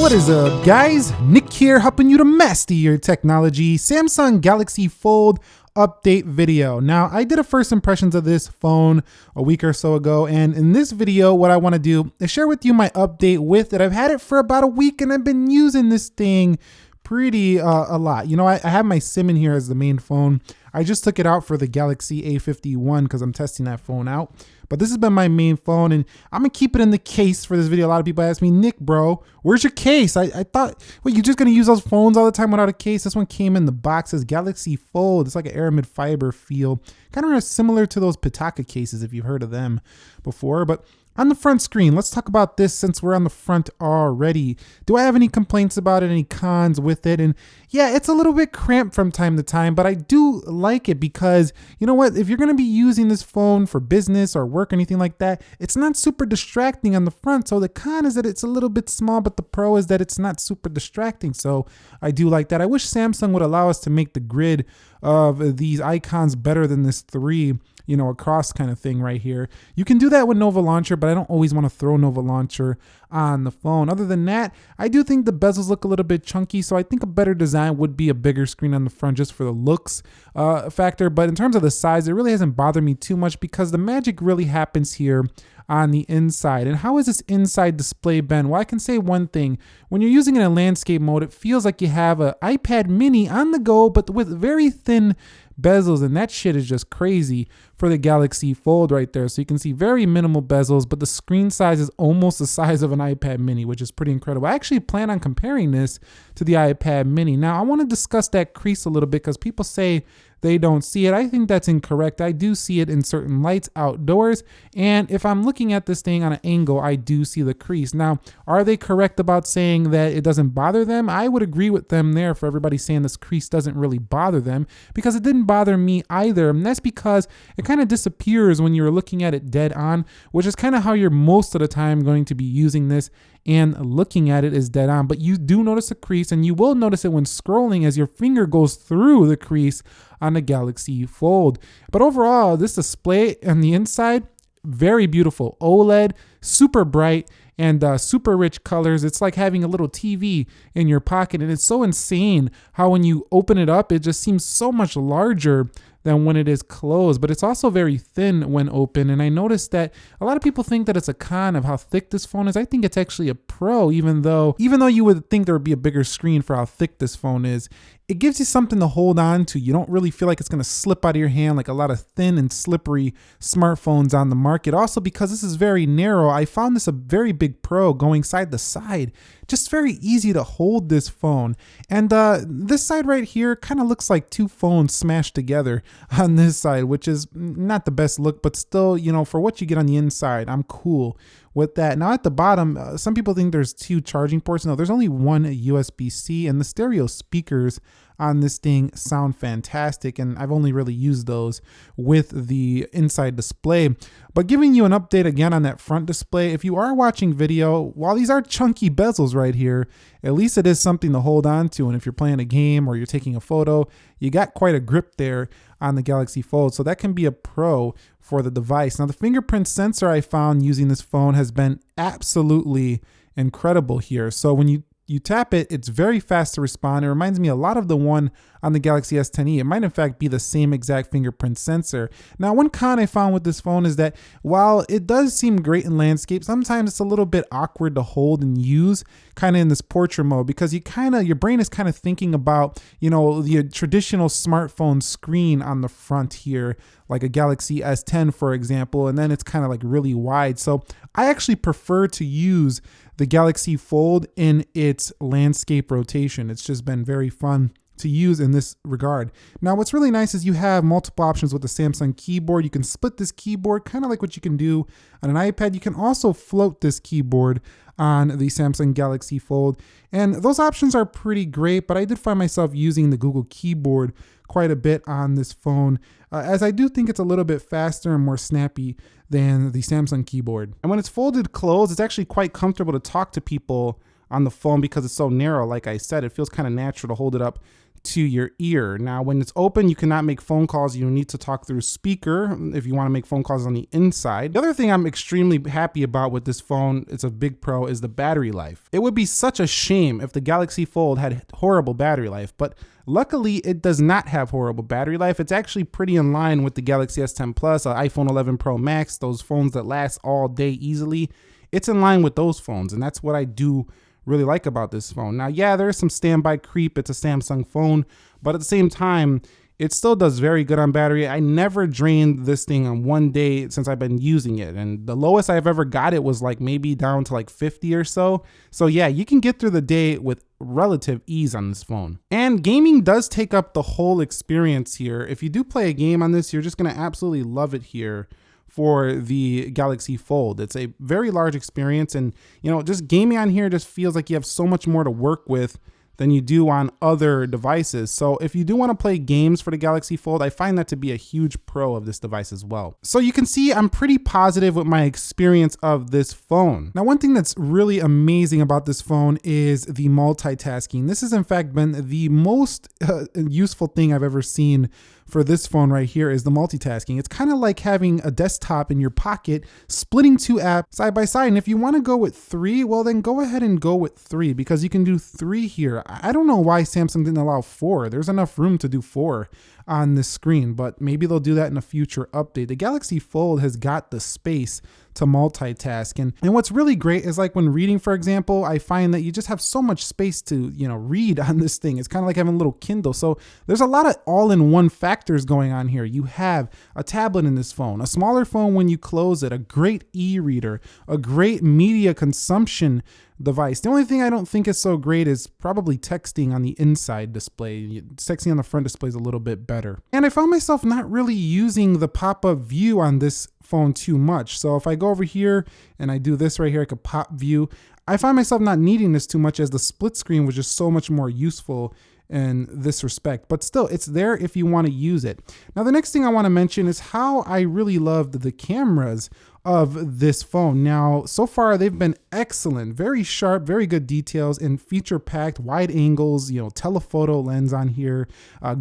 What is up, guys? Nick here, helping you to master your technology. Samsung Galaxy Fold update video. Now, I did a first impressions of this phone a week or so ago, and in this video, what I want to do is share with you my update with it. I've had it for about a week, and I've been using this thing pretty a lot. You know, I have my SIM in here as the main phone. I just took it out for the Galaxy A51 because I'm testing that phone out. But this has been my main phone, and I'm gonna keep it in the case for this video. A lot of people ask me, Nick, bro, where's your case? I thought, wait, you're just gonna use those phones all the time without a case? This one came in the box as Galaxy Fold. It's like an aramid fiber feel, kind of similar to those Pitaka cases if you've heard of them before. But on the front screen, let's talk about this since we're on the front already. Do I have any complaints about it, any cons with it? And yeah, it's a little bit cramped from time to time, but I do like it because, you know what, if you're gonna be using this phone for business or work or anything like that, it's not super distracting on the front. So the con is that it's a little bit small, but the pro is that it's not super distracting. So I do like that. I wish Samsung would allow us to make the grid of these icons better than this three, you know, across kind of thing right here. You can do that with Nova Launcher, but I don't always want to throw Nova Launcher on the phone. Other than that, I do think the bezels look a little bit chunky, so I think a better design would be a bigger screen on the front just for the looks factor. But in terms of the size, it really hasn't bothered me too much because the magic really happens here on the inside. And how has this inside display been? Well, I can say one thing. When you're using it in landscape mode, it feels like you have an iPad mini on the go, but with very thin bezels, and that shit is just crazy for the Galaxy Fold right there. So you can see very minimal bezels, but the screen size is almost the size of an iPad mini, which is pretty incredible. I actually plan on comparing this to the iPad mini. Now, I want to discuss that crease a little bit because people say they don't see it. I think that's incorrect. I do see it in certain lights outdoors, and if I'm looking at this thing on an angle, I do see the crease. Now, are they correct about saying that it doesn't bother them? I would agree with them there for everybody saying this crease doesn't really bother them, because it didn't bother me either, and that's because it kind of disappears when you're looking at it dead on, which is kind of how you're most of the time going to be using this, and looking at it is dead on. But you do notice a crease, and you will notice it when scrolling as your finger goes through the crease on the Galaxy Fold. But overall, this display on the inside, very beautiful. OLED, super bright, and super rich colors. It's like having a little TV in your pocket, and it's so insane how when you open it up, it just seems so much larger than when it is closed, but it's also very thin when open. And I noticed that a lot of people think that it's a con of how thick this phone is. I think it's actually a pro, even though you would think there would be a bigger screen for how thick this phone is. It gives you something to hold on to. You don't really feel like it's going to slip out of your hand like a lot of thin and slippery smartphones on the market. Also, because this is very narrow, I found this a very big pro going side to side. Just very easy to hold this phone. And this side right here kind of looks like two phones smashed together on this side, which is not the best look, but still, you know, for what you get on the inside, I'm cool with that. Now at the bottom, some people think there's two charging ports. No, there's only one USB-C, and the stereo speakers on this thing sound fantastic, and I've only really used those with the inside display. But giving you an update again on that front display, if you are watching video, while these are chunky bezels right here, at least it is something to hold on to. And if you're playing a game or you're taking a photo, you got quite a grip there on the Galaxy Fold. So that can be a pro for the device. Now, the fingerprint sensor I found using this phone has been absolutely incredible here. So when you tap it, it's very fast to respond. It reminds me a lot of the one on the Galaxy S10e. It might in fact be the same exact fingerprint sensor. Now, one con I found with this phone is that while it does seem great in landscape, sometimes it's a little bit awkward to hold and use kind of in this portrait mode, because your brain is kind of thinking about, you know, the traditional smartphone screen on the front here, like a Galaxy S10, for example, and then it's kind of like really wide. So I actually prefer to use the Galaxy Fold in its landscape rotation. It's just been very fun to use in this regard. Now, what's really nice is you have multiple options with the Samsung keyboard. You can split this keyboard, kind of like what you can do on an iPad. You can also float this keyboard on the Samsung Galaxy Fold, and those options are pretty great, but I did find myself using the Google keyboard quite a bit on this phone, as I do think it's a little bit faster and more snappy than the Samsung keyboard. And when it's folded closed, it's actually quite comfortable to talk to people on the phone because it's so narrow. Like I said, it feels kind of natural to hold it up to your ear. Now, when it's open, you cannot make phone calls. You need to talk through speaker if you want to make phone calls on the inside. The other thing I'm extremely happy about with this phone, it's a big pro, is the battery life. It would be such a shame if the Galaxy Fold had horrible battery life, but luckily it does not have horrible battery life. It's actually pretty in line with the Galaxy S10 Plus, iPhone 11 Pro Max, those phones that last all day easily. It's in line with those phones, and that's what I do really like about this phone. Now, yeah, there's some standby creep. It's a Samsung phone, but at the same time, it still does very good on battery. I never drained this thing on one day since I've been using it. And the lowest I've ever got it was like maybe down to like 50 or so. So yeah, you can get through the day with relative ease on this phone. And gaming does take up the whole experience here. If you do play a game on this, you're just gonna absolutely love it here for the Galaxy Fold. It's a very large experience, and just gaming on here just feels like you have so much more to work with than you do on other devices. So if you do want to play games for the Galaxy Fold, I find that to be a huge pro of this device as well. So you can see I'm pretty positive with my experience of this phone. Now, one thing that's really amazing about this phone is the multitasking. This has in fact been the most useful thing I've ever seen for this phone right here, is the multitasking. It's kind of like having a desktop in your pocket, splitting two apps side by side. And if you want to go with 3, well, then go ahead and go with 3, because you can do 3 here. I don't know why Samsung didn't allow 4. There's enough room to do 4 on this screen, but maybe they'll do that in a future update. The Galaxy Fold has got the space to multitask. And what's really great is, like when reading, for example, I find that you just have so much space to, read on this thing. It's kind of like having a little Kindle. So there's a lot of all-in-one factors going on here. You have a tablet in this phone, a smaller phone when you close it, a great e-reader, a great media consumption device. The only thing I don't think is so great is probably texting on the inside display. Texting on the front display is a little bit better. And I found myself not really using the pop-up view on this phone too much. So if I go over here and I do this right here, like a pop view, I find myself not needing this too much, as the split screen was just so much more useful in this respect. But still, it's there if you want to use it. Now, the next thing I want to mention is how I really loved the cameras of this phone. Now, so far they've been excellent, very sharp, very good details, and feature-packed, wide angles, telephoto lens on here,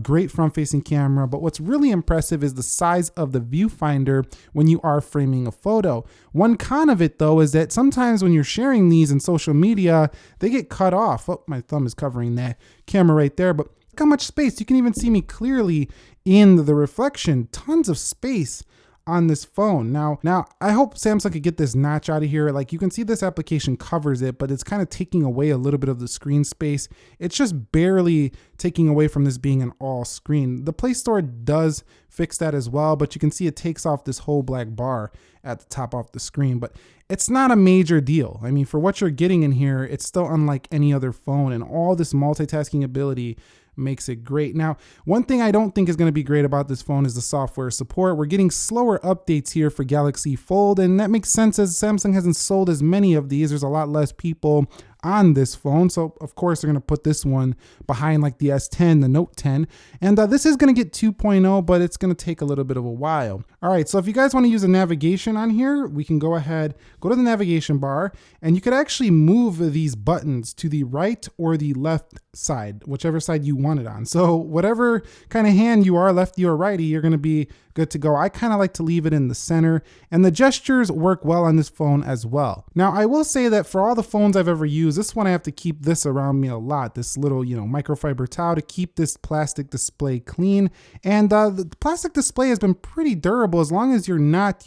great front-facing camera. But what's really impressive is the size of the viewfinder when you are framing a photo. One con of it, though, is that sometimes when you're sharing these in social media, they get cut off. Oh, my thumb is covering that camera right there, but look how much space. You can even see me clearly in the reflection. Tons of space on this phone. Now, I hope Samsung could get this notch out of here. Like, you can see this application covers it, but it's kind of taking away a little bit of the screen space. It's just barely taking away from this being an all screen. The Play Store does fix that as well, but you can see it takes off this whole black bar at the top off the screen, but it's not a major deal. I mean, for what you're getting in here, it's still unlike any other phone, and all this multitasking ability makes it great. Now, one thing I don't think is going to be great about this phone is the software support. We're getting slower updates here for Galaxy Fold, and that makes sense as Samsung hasn't sold as many of these. There's a lot less people on this phone, so of course they're going to put this one behind like the S10, the Note 10, and this is going to get 2.0, but it's going to take a little bit of a while. All right, so if you guys want to use a navigation on here, we can go ahead, go to the navigation bar, and you could actually move these buttons to the right or the left side, whichever side you want it on. So whatever kind of hand you are, lefty or righty, you're going to be good to go. I kind of like to leave it in the center, and the gestures work well on this phone as well. Now, I will say that for all the phones I've ever used, this one I have to keep this around me a lot, this little, microfiber towel to keep this plastic display clean. And the plastic display has been pretty durable as long as you're not,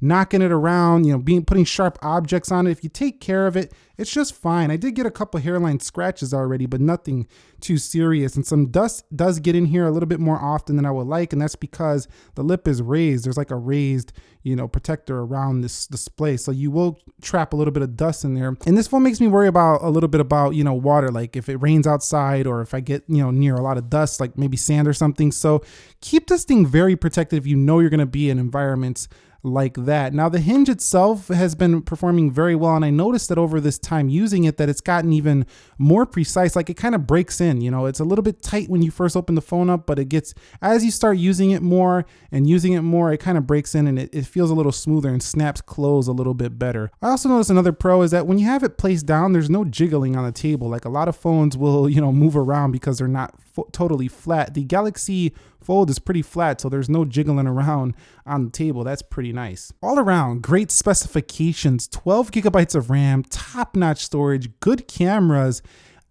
knocking it around, putting sharp objects on it. If you take care of it, it's just fine. I did get a couple hairline scratches already, but nothing too serious. And some dust does get in here a little bit more often than I would like, and that's because the lip is raised. There's like a raised, protector around this display, so you will trap a little bit of dust in there. And this phone makes me worry about a little bit about, water, like if it rains outside or if I get, near a lot of dust, like maybe sand or something. So keep this thing very protected if you know you're going to be in environments like that. Now the hinge itself has been performing very well, and I noticed that over this time using it that it's gotten even more precise. Like it kind of breaks in, you know, it's a little bit tight when you first open the phone up, but it gets, as you start using it more and using it more, it kind of breaks in and it feels a little smoother and snaps close a little bit better. I also noticed another pro is that when you have it placed down, there's no jiggling on the table. Like a lot of phones will, you know, move around because they're not totally flat. The Galaxy Fold is pretty flat, so there's no jiggling around on the table. That's pretty nice. All around, great specifications, 12 gigabytes of RAM, top-notch storage, good cameras.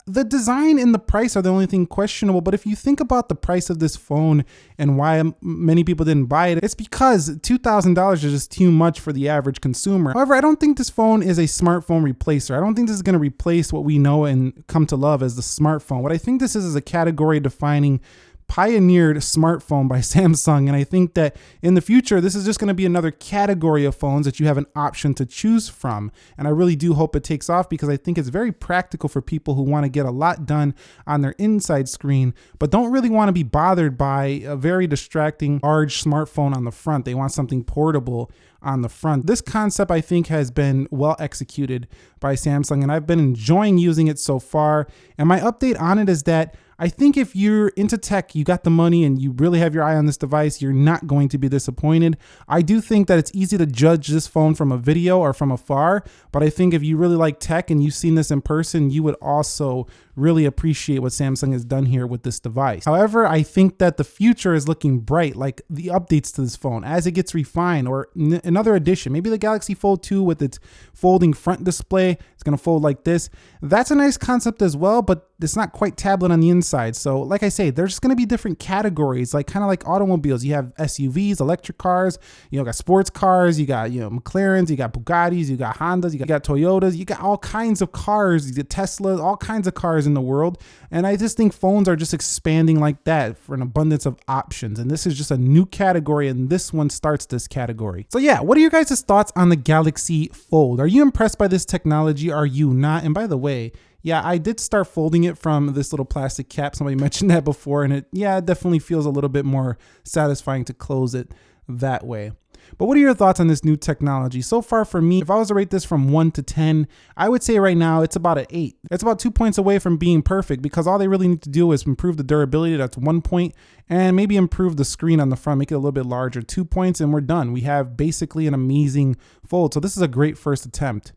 The design and the price are the only thing questionable, but if you think about the price of this phone and why many people didn't buy it, it's because $2,000 is just too much for the average consumer. However, I don't think this phone is a smartphone replacer. I don't think this is going to replace what we know and come to love as the smartphone. What I think this is a category defining pioneered smartphone by Samsung, and I think that in the future this is just going to be another category of phones that you have an option to choose from, and I really do hope it takes off because I think it's very practical for people who want to get a lot done on their inside screen but don't really want to be bothered by a very distracting large smartphone on the front. They want something portable on the front. This concept I think has been well executed by Samsung, and I've been enjoying using it so far. And my update on it is that I think if you're into tech, you got the money and you really have your eye on this device, you're not going to be disappointed. I do think that it's easy to judge this phone from a video or from afar, but I think if you really like tech and you've seen this in person, you would also really appreciate what Samsung has done here with this device. However, I think that the future is looking bright, like the updates to this phone as it gets refined, or another addition, maybe the Galaxy Fold 2 with its folding front display. It's going to fold like this. That's a nice concept as well, but it's not quite tablet on the inside. So like I say, there's going to be different categories, like kind of like automobiles. You have SUVs, electric cars, you know, got sports cars, you got, you know, McLarens, you got Bugattis, you got Hondas, you got Toyotas, you got all kinds of cars, you get Teslas, all kinds of cars in the world. And I just think phones are just expanding like that for an abundance of options. And this is just a new category, and this one starts this category. So yeah, what are your guys' thoughts on the Galaxy Fold? Are you impressed by this technology? Are you not? And by the way, yeah, I did start folding it from this little plastic cap. Somebody mentioned that before, and it definitely feels a little bit more satisfying to close it that way. But what are your thoughts on this new technology? So far for me, if I was to rate this from 1 to 10, I would say right now it's about an 8. It's about 2 points away from being perfect because all they really need to do is improve the durability. That's 1 point, and maybe improve the screen on the front, make it a little bit larger. 2 points and we're done. We have basically an amazing fold. So this is a great first attempt.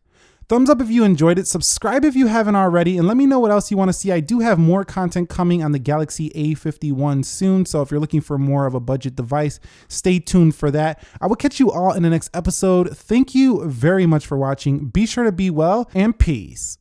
Thumbs up if you enjoyed it, subscribe if you haven't already, and let me know what else you want to see. I do have more content coming on the Galaxy A51 soon, so if you're looking for more of a budget device, stay tuned for that. I will catch you all in the next episode. Thank you very much for watching. Be sure to be well, and peace.